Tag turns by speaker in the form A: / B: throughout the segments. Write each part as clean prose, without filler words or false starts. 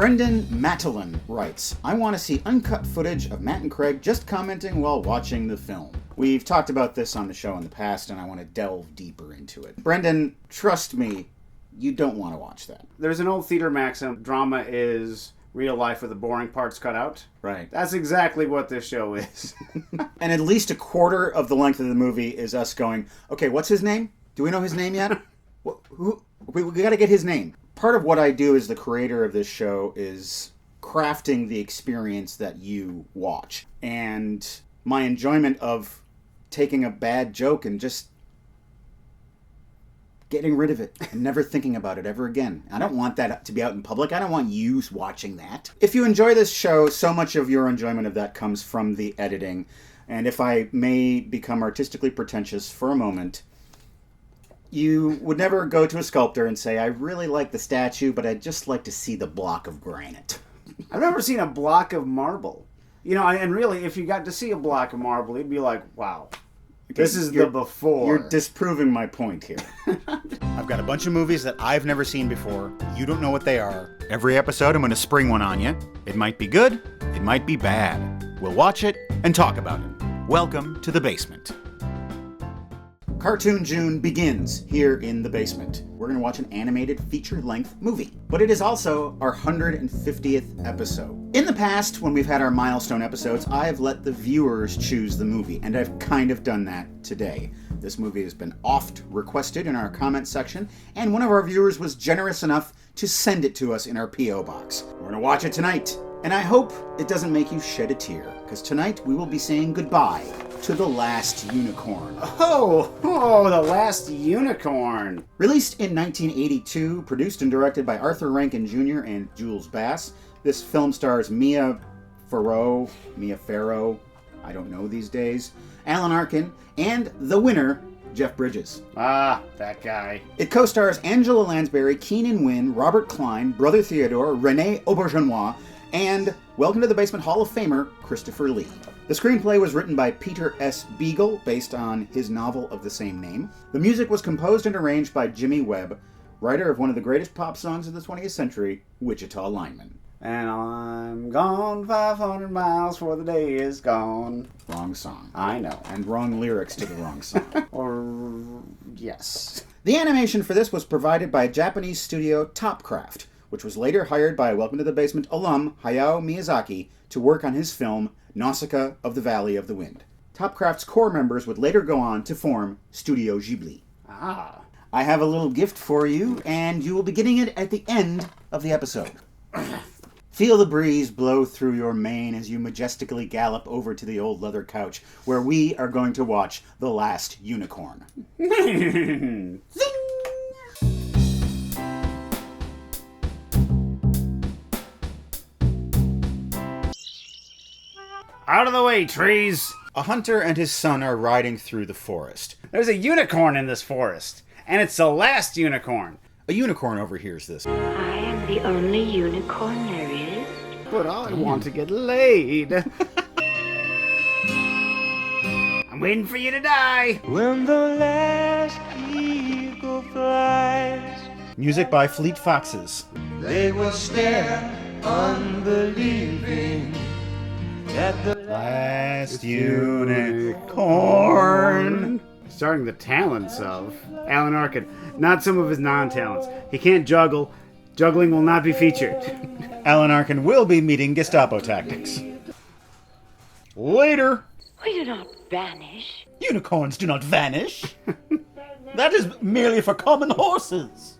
A: Brendan Matalin writes, I want to see uncut footage of Matt and Craig just commenting while watching the film. We've talked about this on the show in the past, and I want to delve deeper into it. Brendan, trust me, you don't want to watch that.
B: There's an old theater maxim, drama is real life with the boring parts cut out.
A: Right.
B: That's exactly what this show is.
A: And at least a quarter of the length of the movie is us going, okay, what's his name? Do we know his name yet? We got to get his name. Part of what I do as the creator of this show is crafting the experience that you watch. And my enjoyment of taking a bad joke and just getting rid of it and never thinking about it ever again. I don't want that to be out in public. I don't want you watching that. If you enjoy this show, so much of your enjoyment of that comes from the editing. And if I may become artistically pretentious for a moment, you would never go to a sculptor and say, I really like the statue, but I'd just like to see the block of granite.
B: I've never seen a block of marble. You know, and really, if you got to see a block of marble, you'd be like, wow, this is the before.
A: You're disproving my point here. I've got a bunch of movies that I've never seen before. You don't know what they are. Every episode, I'm going to spring one on you. It might be good. It might be bad. We'll watch it and talk about it. Welcome to the basement. Cartoon June begins here in the basement. We're going to watch an animated feature-length movie. But it is also our 150th episode. In the past, when we've had our milestone episodes, I have let the viewers choose the movie, and I've kind of done that today. This movie has been oft requested in our comment section, and one of our viewers was generous enough to send it to us in our P.O. box. We're going to watch it tonight. And I hope it doesn't make you shed a tear, because tonight we will be saying goodbye to The Last Unicorn.
B: Oh, The Last Unicorn.
A: Released in 1982, produced and directed by Arthur Rankin Jr. and Jules Bass, this film stars Mia Farrow, I don't know these days, Alan Arkin, and the winner, Jeff Bridges.
B: Ah, that guy.
A: It co-stars Angela Lansbury, Keenan Wynn, Robert Klein, Brother Theodore, Renee Auberjonois, and Welcome to the Basement Hall of Famer, Christopher Lee. The screenplay was written by Peter S. Beagle, based on his novel of the same name. The music was composed and arranged by Jimmy Webb, writer of one of the greatest pop songs of the 20th century, Wichita Lineman.
B: And I'm gone 500 miles before the day is gone.
A: Wrong song.
B: I know.
A: And wrong lyrics to the wrong song.
B: Or, yes.
A: The animation for this was provided by Japanese studio Topcraft, which was later hired by Welcome to the Basement alum Hayao Miyazaki to work on his film Nausicaa of the Valley of the Wind. Topcraft's core members would later go on to form Studio Ghibli.
B: Ah.
A: I have a little gift for you, and you will be getting it at the end of the episode. Feel the breeze blow through your mane as you majestically gallop over to the old leather couch, where we are going to watch The Last Unicorn. Zing!
B: Out of the way, trees!
A: A hunter and his son are riding through the forest.
B: There's a unicorn in this forest, and it's the last unicorn.
A: A unicorn overhears this.
C: I am the only unicorn there is.
B: But I want to get laid. I'm waiting for you to die.
D: When the last eagle flies,
A: Music by Fleet Foxes.
D: they will stare unbelieving at the
A: Last unicorn.
B: Starting the talents of Alan Arkin, not some of his non-talents. He can't juggle. Juggling will not be featured.
A: Alan Arkin will be meeting Gestapo tactics. Later.
C: We do not vanish.
A: Unicorns do not vanish. That is merely for common horses.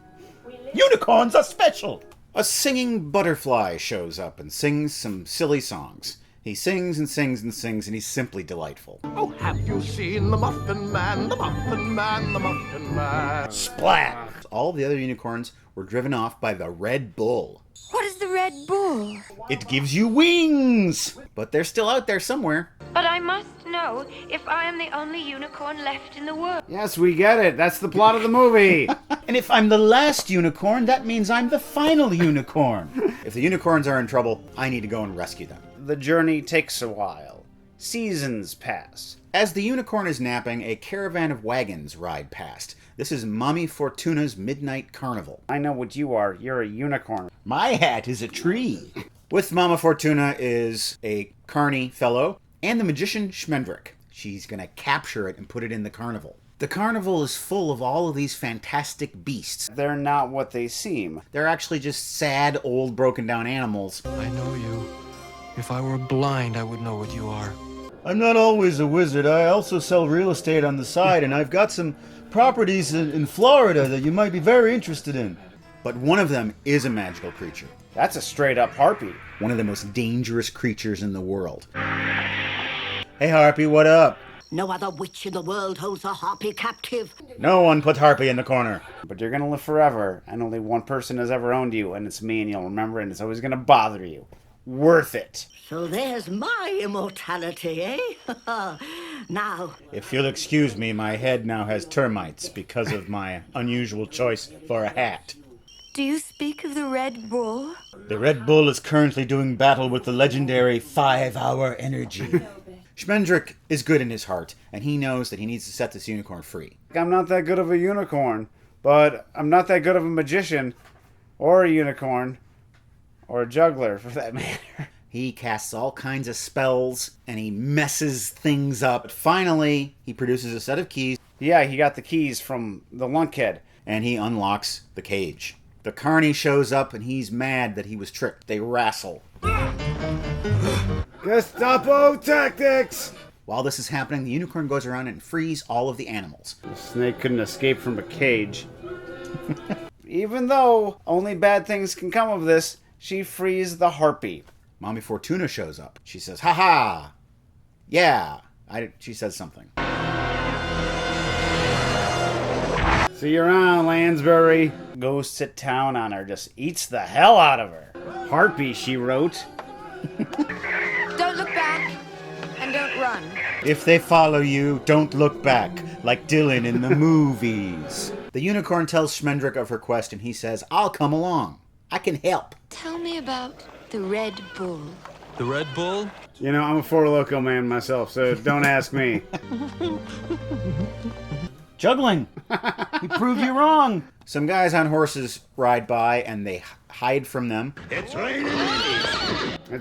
A: Unicorns are special. A singing butterfly shows up and sings some silly songs. He sings and sings and sings, and he's simply delightful.
E: Oh, have you seen the Muffin Man, the Muffin Man, the Muffin Man?
A: Splat! All of the other unicorns were driven off by the Red Bull.
F: What is the Red Bull?
A: It gives you wings! But they're still out there somewhere.
C: But I must know if I am the only unicorn left in the world.
B: Yes, we get it. That's the plot of the movie.
A: And if I'm the last unicorn, that means I'm the final unicorn. If the unicorns are in trouble, I need to go and rescue them.
B: The journey takes a while. Seasons pass.
A: As the unicorn is napping, a caravan of wagons ride past. This is Mommy Fortuna's midnight carnival.
B: I know what you are. You're a unicorn.
A: My hat is a tree. With Mama Fortuna is a carny fellow and the magician Schmendrick. She's going to capture it and put it in the carnival. The carnival is full of all of these fantastic beasts.
B: They're not what they seem.
A: They're actually just sad, old, broken down animals.
G: I know you. If I were blind, I would know what you are.
H: I'm not always a wizard. I also sell real estate on the side, and I've got some properties in Florida that you might be very interested in.
A: But one of them is a magical creature.
B: That's a straight-up harpy.
A: One of the most dangerous creatures in the world. Hey, Harpy, what up?
I: No other witch in the world holds a harpy captive.
A: No one put Harpy in the corner.
B: But you're gonna live forever, and only one person has ever owned you, and it's me, and you'll remember it, and it's always gonna bother you. Worth it.
I: So there's my immortality, eh? Now,
A: If you'll excuse me, my head now has termites because of my unusual choice for a hat.
F: Do you speak of the Red Bull?
A: The Red Bull is currently doing battle with the legendary 5-hour energy. Schmendrick is good in his heart, and he knows that he needs to set this unicorn free.
B: I'm not that good of a unicorn, but I'm not that good of a magician, or a unicorn, or a juggler, for that matter.
A: He casts all kinds of spells, and he messes things up. But finally, he produces a set of keys,
B: Yeah, he got the keys from the lunkhead.
A: and he unlocks the cage. The carny shows up, and he's mad that he was tricked. They wrestle.
B: Gestapo tactics!
A: While this is happening, the unicorn goes around and frees all of the animals.
B: The snake couldn't escape from a cage. Even though only bad things can come of this, she frees the harpy.
A: Mommy Fortuna shows up. She says, "Ha ha! Yeah!" She says something.
B: See you around, Lansbury. Goes sit down on her, just eats the hell out of her. Harpy, she wrote.
F: Don't look back and don't run.
A: If they follow you, don't look back, like Dylan in the movies. The unicorn tells Schmendrick of her quest, and he says, "I'll come along. I can help."
F: Tell me about the Red Bull.
G: The Red Bull?
B: You know, I'm a Four Loko man myself, so don't ask me.
A: Juggling! He proved you wrong! Some guys on horses ride by, and they hide from them.
B: It's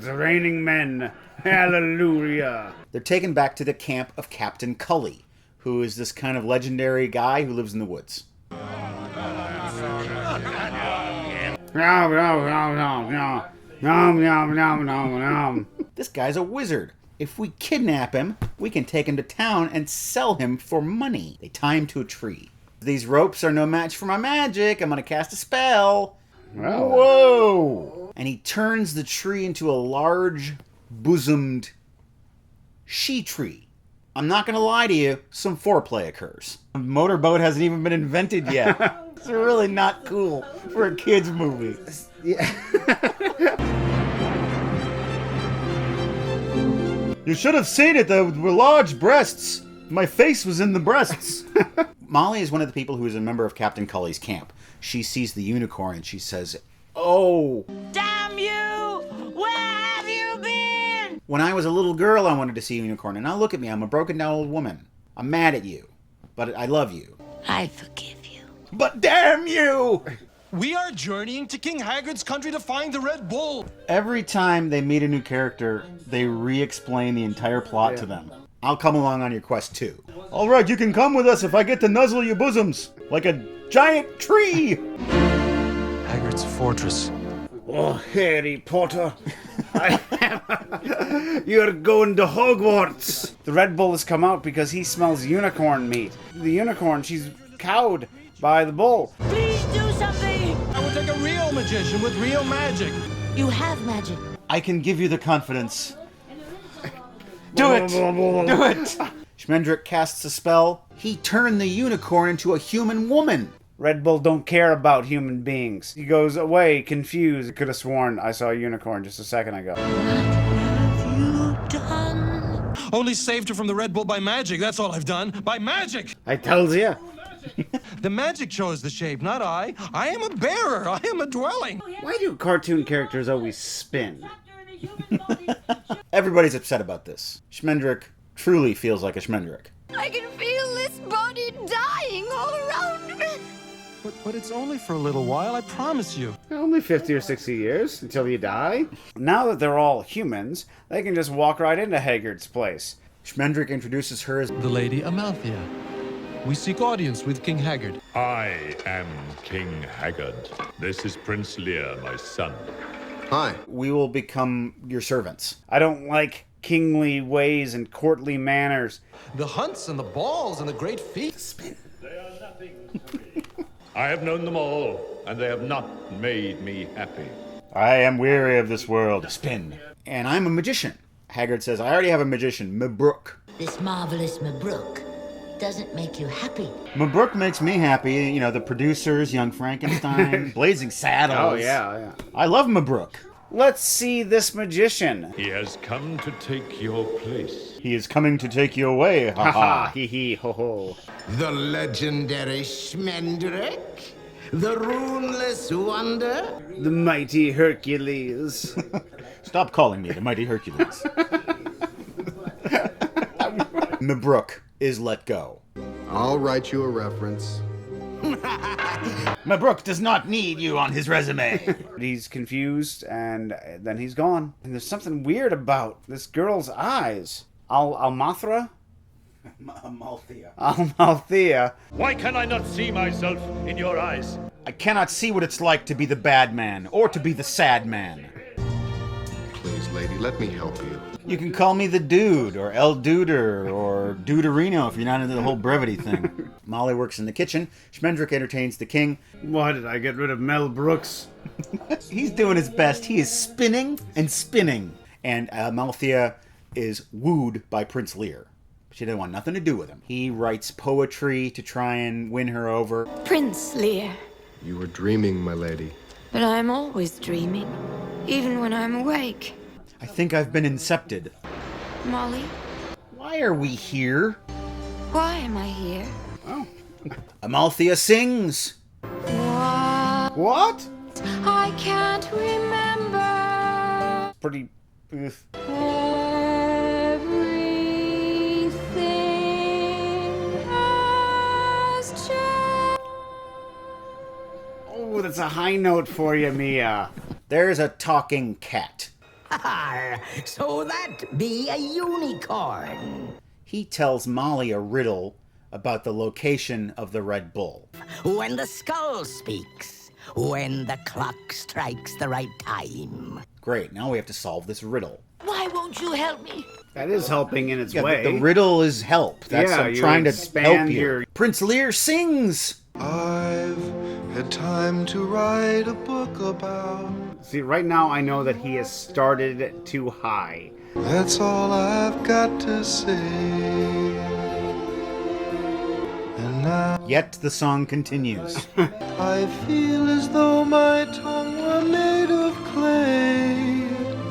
B: raining men. Hallelujah.
A: They're taken back to the camp of Captain Cully, who is this kind of legendary guy who lives in the woods. This guy's a wizard. If we kidnap him, we can take him to town and sell him for money. They tie him to a tree. These ropes are no match for my magic. I'm gonna cast a spell. Whoa! And he turns the tree into a large, bosomed she-tree. I'm not gonna lie to you, some foreplay occurs. The motorboat hasn't even been invented yet. It's really not cool for a kid's movie.
H: You should have seen it. There were large breasts. My face was in the breasts.
A: Molly is one of the people who is a member of Captain Cully's camp. She sees the unicorn and she says, "Oh,
I: damn you! Where have you been?
A: when I was a little girl, I wanted to see a unicorn. And now look at me, I'm a broken down old woman. I'm mad at you, but I love you.
I: I forgive you.
A: But damn you!"
G: We are journeying to King Haggard's country to find the Red Bull.
A: Every time they meet a new character, they re-explain the entire plot to them. I'll come along on your quest too.
H: All right, you can come with us if I get to nuzzle your bosoms like a giant tree.
G: Haggard's fortress.
B: Oh, Harry Potter. You're going to Hogwarts. The Red Bull has come out because he smells unicorn meat. The unicorn, she's cowed by the bull.
I: Please do something!
G: I will take a real magician with real magic.
I: You have magic.
A: I can give you the confidence. Do it! Do it! Schmendrick casts a spell. He turned the unicorn into a human woman.
B: Red Bull don't care about human beings. He goes away confused. Could have sworn I saw a unicorn just a second ago.
I: What have you done?
G: Only saved her from the Red Bull by magic. That's all I've done. By magic!
B: I tells you.
G: The magic chose the shape, not I. I am a bearer. I am a dwelling.
B: Why do cartoon characters always spin?
A: Everybody's upset about this. Schmendrick truly feels like a Schmendrick.
F: I can feel this body dying all around me.
G: But it's only for a little while, I promise you.
B: Only 50 or 60 years until you die. Now that they're all humans, they can just walk right into Haggard's place.
A: Schmendrick introduces her as
G: The Lady Amalthea. We seek audience with King Haggard.
J: I am King Haggard. This is Prince Lear, my son.
E: Hi.
A: we will become your servants.
B: I don't like kingly ways and courtly manners.
G: The hunts and the balls and the great feasts.
J: They are nothing to me. I have known them all, and they have not made me happy.
A: I am weary of this world. Spin. And I'm a magician. Haggard says, I already have a magician, Mabrook.
K: This marvelous Mabrook doesn't make you happy.
A: Mabrook makes me happy. You know, the producers, Young Frankenstein, Blazing Saddles.
B: Oh, yeah.
A: I love Mabrook.
B: Let's see this magician.
J: He has come to take your place.
A: He is coming to take you away, ha
B: Ha
A: ha.
B: hee hee ho ho.
E: The legendary Schmendrick? The runeless wonder?
B: The mighty Hercules.
A: Stop calling me the mighty Hercules. Mabrook is let go.
E: I'll write you a reference.
A: Mabrook does not need you on his resume.
B: He's confused, and then he's gone. And there's something weird about this girl's eyes. Almathra?
A: Amalthea.
B: Almalthea.
J: Why can I not see myself in your eyes?
A: I cannot see what it's like to be the bad man, or to be the sad man.
E: Please, lady, let me help you.
A: You can call me the Dude, or El Duder, or Duderino if you're not into the whole brevity thing. Molly works in the kitchen. Schmendrick entertains the king.
B: Why did I get rid of Mel Brooks?
A: He's doing his best. He is spinning and spinning. And Amalthea is wooed by Prince Lear. She didn't want nothing to do with him. He writes poetry to try and win her over.
F: Prince Lear.
E: You were dreaming, my lady.
F: But I'm always dreaming, even when I'm awake.
A: I think I've been incepted.
F: Molly,
A: Why are we here?
F: why am I here?
A: Amalthea sings.
B: What?
F: I can't remember.
B: Pretty...
F: Everything has changed.
B: Oh, that's a high note for you, Mia.
A: There's a talking cat.
K: So that be a unicorn.
A: He tells Molly a riddle about the location of the Red Bull.
K: When the skull speaks, when the clock strikes the right time.
A: Great, now we have to solve this riddle.
K: Why won't you help me?
B: That is helping in its
A: Yeah,
B: way.
A: the riddle is help. That's
B: Yeah,
A: I'm
B: you
A: trying to
B: expand
A: help you.
B: your-
A: Prince Lear sings.
D: I've had time to write a book about.
B: See, right now I know that he has started too high.
D: That's all I've got to say. And now
A: Yet the song continues.
D: I feel as though my tongue were made of clay.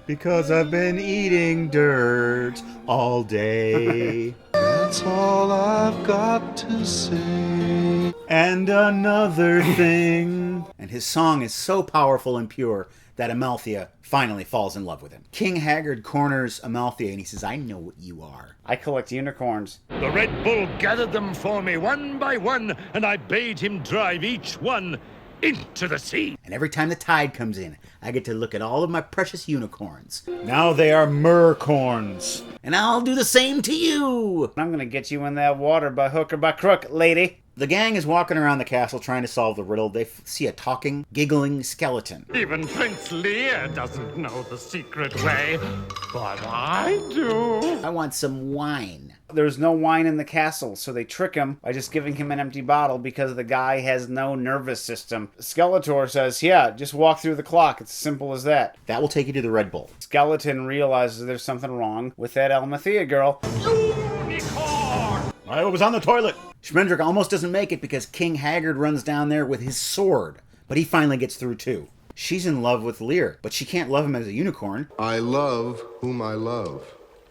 A: Because I've been eating dirt all day.
D: That's all I've got to say.
A: And another thing. And his song is so powerful and pure that Amalthea finally falls in love with him. King Haggard corners Amalthea and he says, I know what you are.
B: I collect unicorns.
J: The Red Bull gathered them for me one by one, and I bade him drive each one into the sea.
A: And every time the tide comes in, I get to look at all of my precious unicorns. Now they are mercorns. And I'll do the same to you.
B: I'm gonna get you in that water by hook or by crook, lady.
A: The gang is walking around the castle trying to solve the riddle. They see a talking, giggling skeleton.
E: Even Prince Lear doesn't know the secret way, but I do.
A: I want some wine.
B: There's no wine in the castle, so they trick him by just giving him an empty bottle because the guy has no nervous system. Skeletor says, yeah, just walk through the clock. It's as simple as that.
A: That will take you to the Red Bull.
B: Skeleton realizes there's something wrong with that Almathea girl.
A: I was on the toilet. Schmendrick almost doesn't make it because King Haggard runs down there with his sword. But he finally gets through too. She's in love with Lear, but she can't love him as a unicorn.
E: I love whom I love.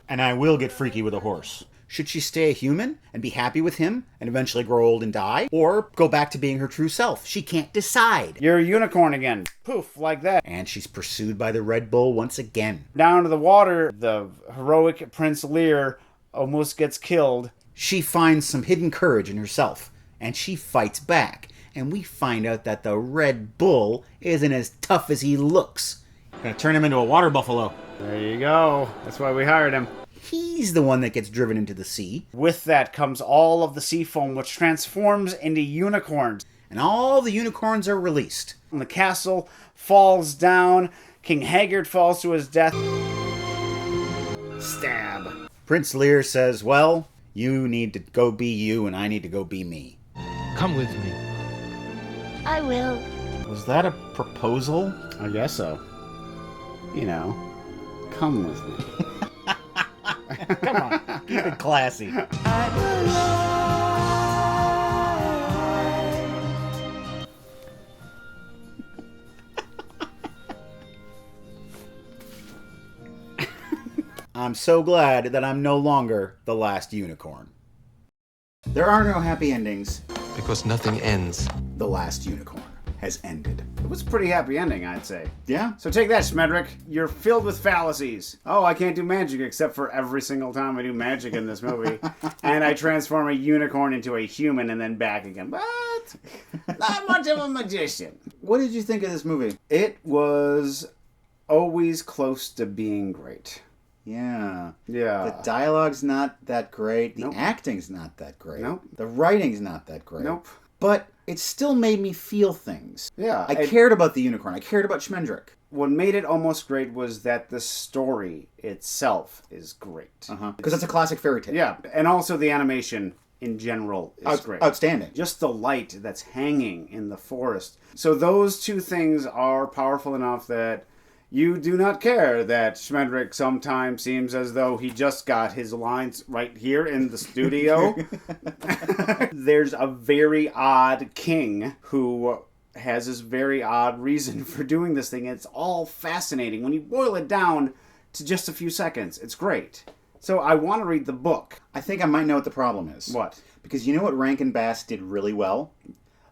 A: And I will get freaky with a horse. Should she stay a human and be happy with him and eventually grow old and die? Or go back to being her true self? She can't decide.
B: You're a unicorn again. Poof, like that.
A: And she's pursued by the Red Bull once again.
B: Down to the water, the heroic Prince Lear almost gets killed.
A: She finds some hidden courage in herself, and she fights back. And we find out that the Red Bull isn't as tough as he looks. Gonna turn him into a water buffalo.
B: There you go. That's why we hired him.
A: He's the one that gets driven into the sea.
B: With that comes all of the sea foam, which transforms into unicorns.
A: And all the unicorns are released.
B: And the castle falls down. King Haggard falls to his death. Stab.
A: Prince Lear says, well, you need to go be you and I need to go be me.
G: Come with me.
F: I will.
A: Was that a proposal?
B: I guess so. You know, come with me.
A: Come on, keep it classy. I'm so glad that I'm no longer the last unicorn. There are no happy endings.
G: Because nothing ends.
A: The last unicorn has ended.
B: It was a pretty happy ending, I'd say.
A: Yeah?
B: So take that, Schmedrick. You're filled with fallacies. Oh, I can't do magic except for every single time I do magic in this movie. And I transform a unicorn into a human and then back again. But not much of a magician.
A: What did you think of this movie?
B: It was always close to being great.
A: Yeah.
B: Yeah.
A: The dialogue's not that great. The
B: Nope.
A: acting's not that great.
B: Nope.
A: The writing's not that great.
B: Nope.
A: But it still made me feel things.
B: Yeah.
A: I cared about the unicorn. I cared about Schmendrick.
B: What made it almost great was that the story itself is great.
A: Because it's a classic fairy tale.
B: Yeah. And also the animation in general is great.
A: Outstanding.
B: Just the light that's hanging in the forest. So those two things are powerful enough that you do not care that Schmendrick sometimes seems as though he just got his lines right here in the studio. There's a very odd king who has this very odd reason for doing this thing. It's all fascinating. When you boil it down to just a few seconds, it's great. So I want to read the book.
A: I think I might know what the problem is.
B: What?
A: Because you know what Rankin Bass did really well?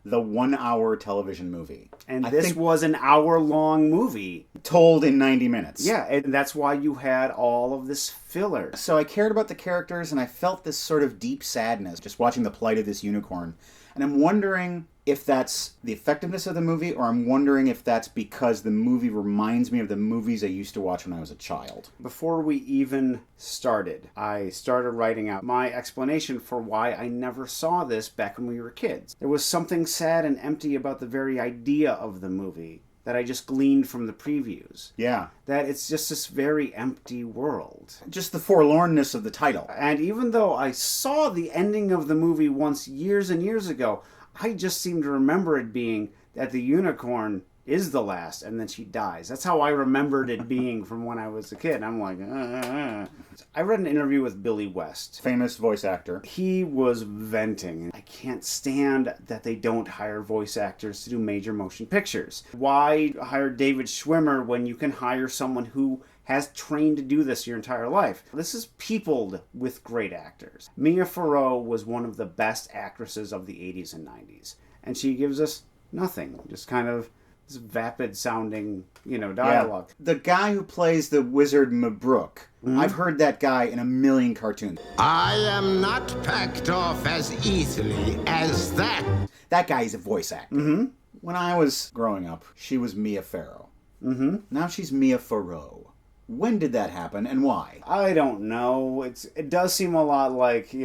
A: The 1-hour television movie.
B: And this was an hour-long movie.
A: Told in 90 minutes.
B: Yeah, and that's why you had all of this filler.
A: So I cared about the characters, and I felt this sort of deep sadness just watching the plight of this unicorn. And I'm wondering if that's the effectiveness of the movie, or I'm wondering if that's because the movie reminds me of the movies I used to watch when I was a child.
B: Before we even started, I started writing out my explanation for why I never saw this back when we were kids. There was something sad and empty about the very idea of the movie that I just gleaned from the previews.
A: Yeah.
B: That it's just this very empty world.
A: Just the forlornness of the title.
B: And even though I saw the ending of the movie once years and years ago, I just seem to remember it being that the unicorn is the last and then she dies. That's how I remembered it being from when I was a kid. I'm like, I read an interview with Billy West.
A: Famous voice actor.
B: He was venting. I can't stand that they don't hire voice actors to do major motion pictures. Why hire David Schwimmer when you can hire someone who has trained to do this your entire life? This is peopled with great actors. Mia Farrow was one of the best actresses of the 80s and 90s. And she gives us nothing. Just kind of this vapid sounding, dialogue.
A: Yeah. The guy who plays the wizard Mabrook, I've heard that guy in a million cartoons.
L: I am not packed off as easily as that.
A: That guy's a voice actor. When I was growing up, she was Mia Farrow. Now she's Mia Farrow. When did that happen and why?
B: I don't know. It does seem a lot like,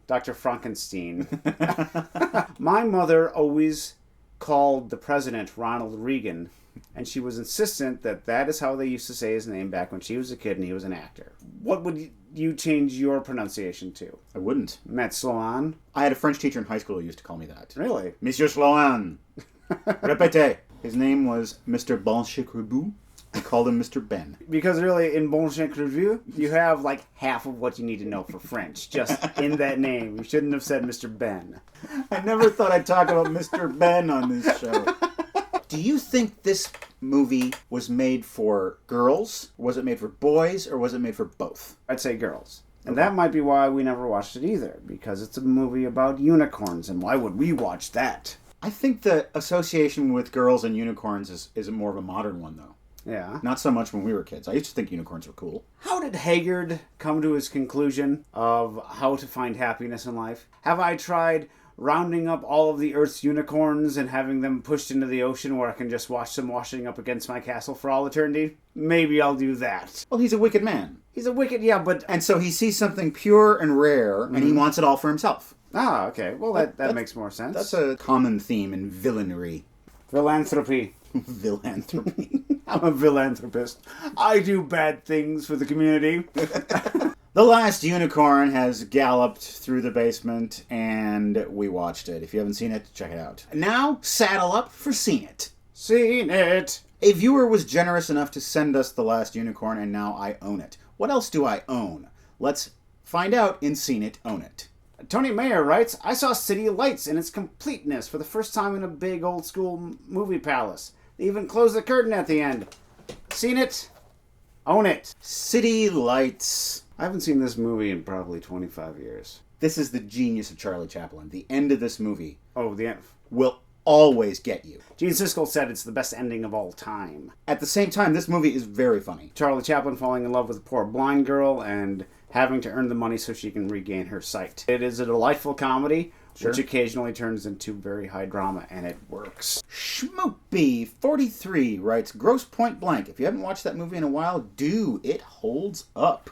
B: Dr. Frankenstein. My mother always called the president Ronald Reagan, and she was insistent that that is how they used to say his name back when she was a kid and he was an actor. What would you change your pronunciation to?
A: I wouldn't.
B: Matt Sloan?
A: I had a French teacher in high school who used to call me that.
B: Really?
A: Monsieur Sloan. Répétez. His name was Mr. Blanchet-Crebu. I called him Mr. Ben.
B: Because really, in Blanchet-Crebu, you have like half of what you need to know for French, just in that name. You shouldn't have said Mr. Ben.
A: I never thought I'd talk about Mr. Ben on this show. Do you think this movie was made for girls? Was it made for boys? Or was it made for both?
B: I'd say girls. And that might be why we never watched it either, because it's a movie about unicorns, and why would we watch that?
A: I think the association with girls and unicorns is more of a modern one, though.
B: Yeah.
A: Not so much when we were kids. I used to think unicorns were cool.
B: How did Haggard come to his conclusion of how to find happiness in life? Have I tried rounding up all of the Earth's unicorns and having them pushed into the ocean where I can just watch them washing up against my castle for all eternity? Maybe I'll do that.
A: Well, he's a wicked man.
B: He's a wicked, yeah, but...
A: And so he sees something pure and rare, and he wants it all for himself.
B: Ah, okay. Well, that makes more sense.
A: That's a common theme in villainy.
B: Philanthropy.
A: Philanthropy.
B: I'm a philanthropist. I do bad things for the community.
A: The last unicorn has galloped through the basement, and we watched it. If you haven't seen it, check it out. Now, saddle up for Seen It.
B: Seen It.
A: A viewer was generous enough to send us The Last Unicorn, and now I own it. What else do I own? Let's find out in Seen It, Own It.
B: Tony Mayer writes, I saw City Lights in its completeness for the first time in a big old school movie palace. They even closed the curtain at the end. Seen it? Own it.
A: City Lights.
B: I haven't seen this movie in probably 25 years.
A: This is the genius of Charlie Chaplin. The end of this movie
B: the end
A: will always get you.
B: Gene Siskel said it's the best ending of all time.
A: At the same time, this movie is very funny.
B: Charlie Chaplin falling in love with a poor blind girl and having to earn the money so she can regain her sight. It is a delightful comedy, which occasionally turns into very high drama, and it works.
A: Schmoopy43 writes, Grosse Pointe blank. If you haven't watched that movie in a while, do. It holds up.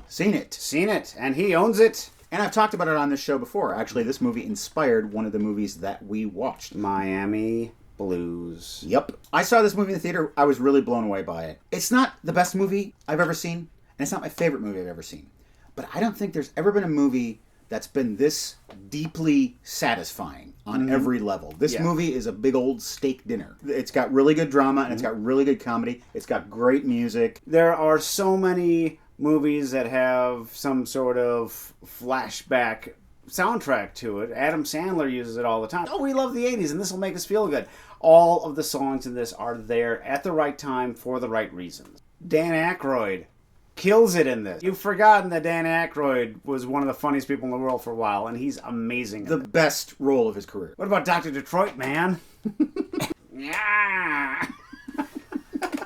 A: Seen it.
B: Seen it, and he owns it.
A: And I've talked about it on this show before. Actually, this movie inspired one of the movies that we watched.
B: Miami Blues.
A: Yep. I saw this movie in the theater. I was really blown away by it. It's not the best movie I've ever seen, and it's not my favorite movie I've ever seen. But I don't think there's ever been a movie that's been this deeply satisfying on every level. This movie is a big old steak dinner. It's got really good drama, and it's got really good comedy. It's got great music.
B: There are so many movies that have some sort of flashback soundtrack to it. Adam Sandler uses it all the time. Oh, we love the 80s, and this will make us feel good. All of the songs in this are there at the right time for the right reasons. Dan Aykroyd kills it in this. You've forgotten that Dan Aykroyd was one of the funniest people in the world for a while, and he's amazing.
A: The best role of his career.
B: What about Dr. Detroit, man? Yeah.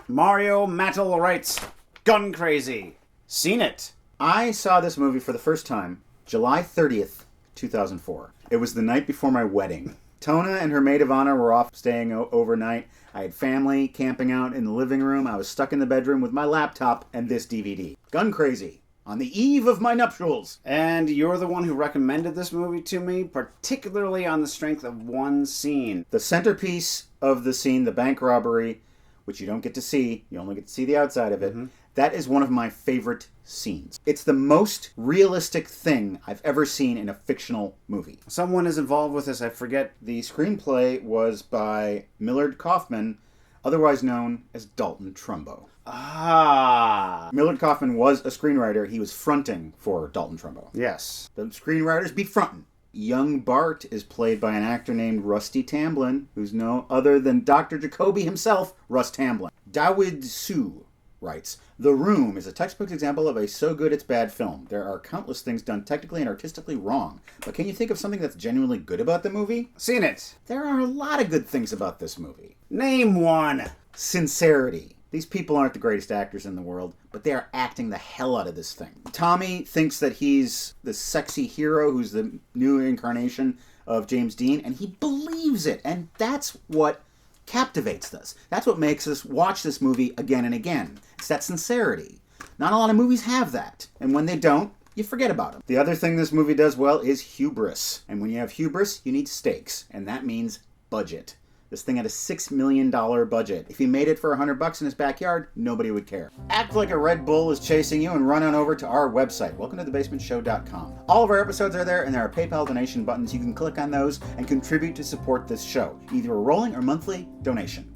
B: Mario Mattel writes, Gun Crazy. Seen it.
A: I saw this movie for the first time July 30th, 2004. It was the night before my wedding. Tona and her maid of honor were off staying overnight. I had family camping out in the living room. I was stuck in the bedroom with my laptop and this DVD. Gun Crazy. On the eve of my nuptials.
B: And you're the one who recommended this movie to me, particularly on the strength of one scene.
A: The centerpiece of the scene, the bank robbery, which you don't get to see. You only get to see the outside of it. That is one of my favorite scenes. It's the most realistic thing I've ever seen in a fictional movie.
B: Someone is involved with this, I forget.
A: The screenplay was by Millard Kaufman, otherwise known as Dalton Trumbo.
B: Ah.
A: Millard Kaufman was a screenwriter. He was fronting for Dalton Trumbo.
B: Yes.
A: The screenwriters be fronting. Young Bart is played by an actor named Rusty Tamblyn, who's no other than Dr. Jacoby himself, Russ Tamblyn. Dawid Sue writes, The Room is a textbook example of a so good it's bad film. There are countless things done technically and artistically wrong. But can you think of something that's genuinely good about the movie?
B: Seen it.
A: There are a lot of good things about this movie.
B: Name one.
A: Sincerity. These people aren't the greatest actors in the world, but they are acting the hell out of this thing. Tommy thinks that he's the sexy hero who's the new incarnation of James Dean, and he believes it. And that's what captivates us. That's what makes us watch this movie again and again. It's that sincerity. Not a lot of movies have that. And when they don't, you forget about them. The other thing this movie does well is hubris. And when you have hubris, you need stakes. And that means budget. This thing had a $6 million budget. If he made it for $100 in his backyard, nobody would care. Act like a Red Bull is chasing you and run on over to our website, welcometothebasementshow.com. All of our episodes are there, and there are PayPal donation buttons. You can click on those and contribute to support this show, either a rolling or monthly donation.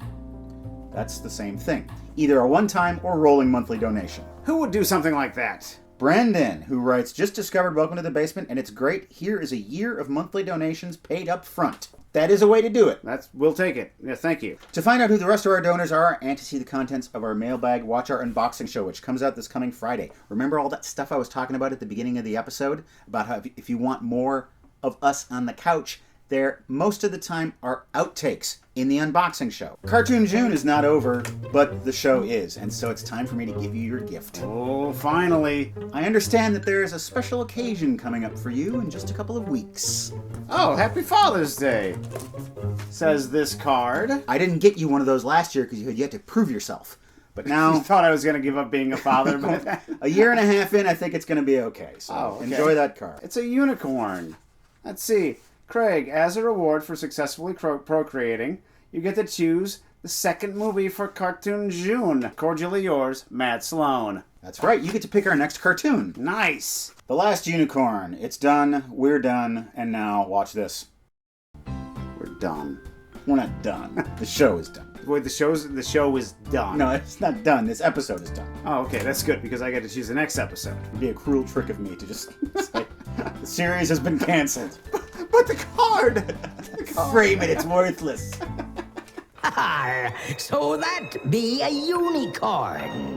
A: That's the same thing. Either a one-time or rolling monthly donation.
B: Who would do something like that?
A: Brandon, who writes, just discovered Welcome to the Basement, and it's great. Here is a year of monthly donations paid up front. That is a way to do it.
B: We'll take it. Yeah, thank you.
A: To find out who the rest of our donors are and to see the contents of our mailbag, watch our unboxing show, which comes out this coming Friday. Remember all that stuff I was talking about at the beginning of the episode? About how if you want more of us on the couch, there most of the time are outtakes in the unboxing show. Cartoon June is not over, but the show is, and so it's time for me to give you your gift.
B: Oh, finally.
A: I understand that there is a special occasion coming up for you in just a couple of weeks.
B: Oh, happy Father's Day, says this card.
A: I didn't get you one of those last year because you had yet to prove yourself. But now...
B: You thought I was going to give up being a father, but...
A: A year and a half in, I think it's going to be okay. So enjoy that card.
B: It's a unicorn. Let's see. Craig, as a reward for successfully procreating, you get to choose the second movie for Cartoon June. Cordially yours, Matt Sloan.
A: That's right. You get to pick our next cartoon.
B: Nice.
A: The Last Unicorn. It's done. We're done. And now, watch this.
B: We're done.
A: We're not done. The show is done.
B: Wait, the show is done.
A: No, it's not done. This episode is done.
B: Oh, okay. That's good, because I get to choose the next episode.
A: It'd be a cruel trick of me to just say, the series has been canceled.
B: But the card!
A: Frame it, it's worthless.
K: So that be a unicorn.